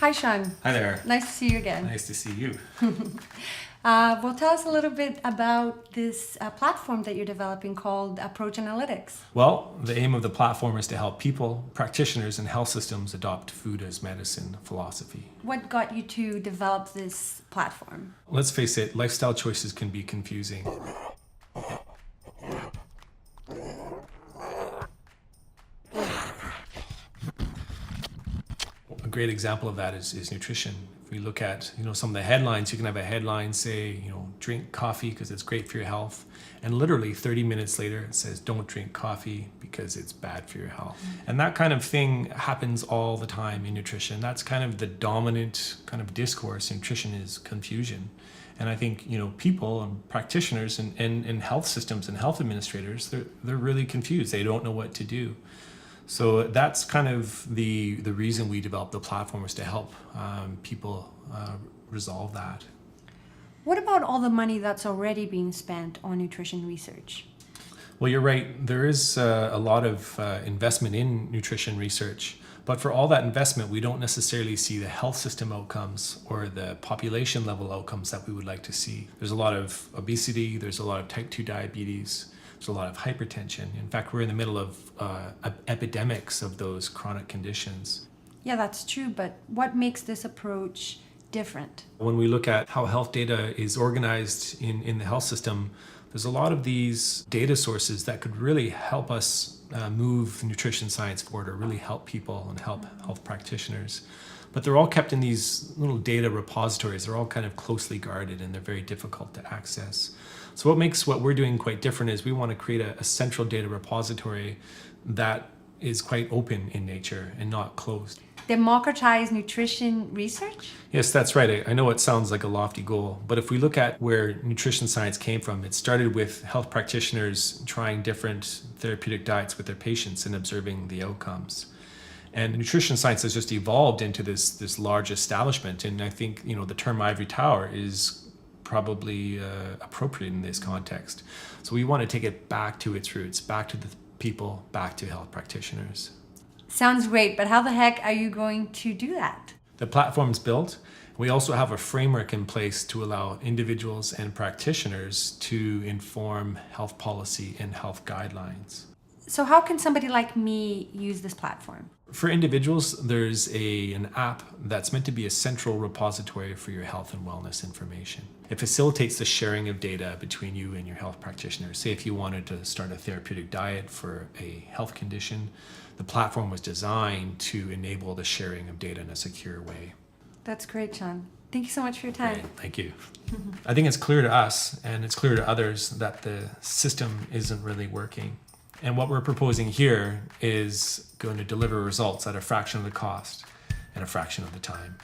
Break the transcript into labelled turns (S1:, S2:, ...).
S1: Hi, Sean.
S2: Hi there.
S1: Nice to see you again.
S2: Nice to see you.
S1: Well, tell us a little bit about this platform that you're developing called Approach Analytics.
S2: Well, the aim of the platform is to help people, practitioners, and health systems adopt food as medicine philosophy.
S1: What got you to develop this platform?
S2: Let's face it, lifestyle choices can be confusing. A great example of that is nutrition. If we look at some of the headlines, you can have a headline say drink coffee because it's great for your health, and literally 30 minutes later it says don't drink coffee because it's bad for your health. And that kind of thing happens all the time in nutrition. That's kind of the dominant kind of discourse in nutrition, is confusion. And I think people and practitioners and health systems and health administrators, they're really confused. They don't know what to do. So that's kind of the reason we developed the platform, is to help people resolve that.
S1: What about all the money that's already being spent on nutrition research?
S2: Well, you're right. There is a lot of investment in nutrition research. But for all that investment, we don't necessarily see the health system outcomes or the population level outcomes that we would like to see. There's a lot of obesity. There's a lot of type 2 diabetes. There's a lot of hypertension. In fact, we're in the middle of epidemics of those chronic conditions.
S1: Yeah, that's true. But what makes this approach different?
S2: When we look at how health data is organized in the health system, there's a lot of these data sources that could really help us move nutrition science forward, or really help people and help health practitioners. But they're all kept in these little data repositories. They're all kind of closely guarded, and they're very difficult to access. So what makes what we're doing quite different is we want to create a central data repository that is quite open in nature and not closed.
S1: Democratize nutrition research?
S2: Yes, that's right. I know it sounds like a lofty goal, but if we look at where nutrition science came from, it started with health practitioners trying different therapeutic diets with their patients and observing the outcomes. And nutrition science has just evolved into this large establishment. And I think the term ivory tower is probably appropriate in this context. So we want to take it back to its roots, back to the people, back to health practitioners.
S1: Sounds great, but how the heck are you going to do that?
S2: The platform's built. We also have a framework in place to allow individuals and practitioners to inform health policy and health guidelines.
S1: So how can somebody like me use this platform?
S2: For individuals, there's an app that's meant to be a central repository for your health and wellness information. It facilitates the sharing of data between you and your health practitioner. Say if you wanted to start a therapeutic diet for a health condition, the platform was designed to enable the sharing of data in a secure way.
S1: That's great, Sean. Thank you so much for your time.
S2: Great. Thank you. I think it's clear to us, and it's clear to others, that the system isn't really working. And what we're proposing here is going to deliver results at a fraction of the cost and a fraction of the time.